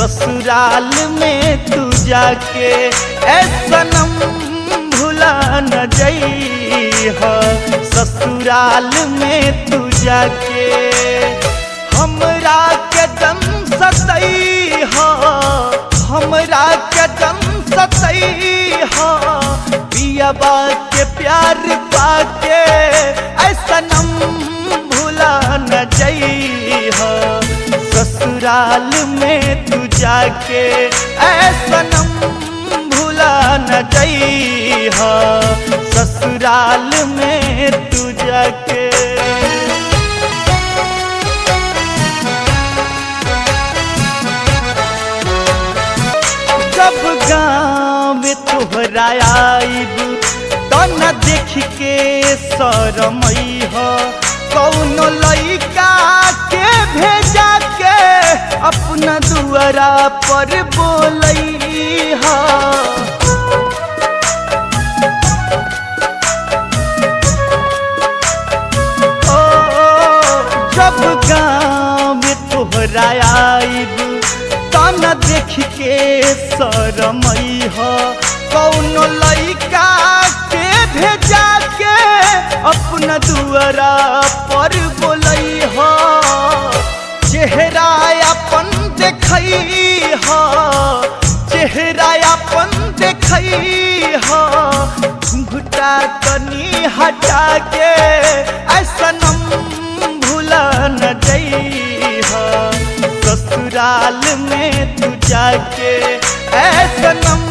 ससुराल में तू जाके ऐ सनम भुला न जइहा। ससुराल में तू जाके हमरा के जम सतइहा, हमरा के जम सतइहा। पियबा के प्यार पाके ऐ सनम भुला न जइहा। ससुराल में तू जाके ऐ सनम भुला न जइहा। ससुराल में तू जाके जब गाँव में तोहरा आइब तो न देख के शरमइहा। कौनो लइका के भेजा के अपना दुआरा पर बोलइहा। जब गाँव में तोहरा आइब तो न देख के शरमइहा। कौनो लइका के भेजा के अपना दुआरा पर बोलइहा। चेहरा अपन देखइहा, चेहरा अपन देखइहा। घुटा तनी हटा के ऐ सनम भुला न जइहा। ससुराल में तू जाके ऐ सनम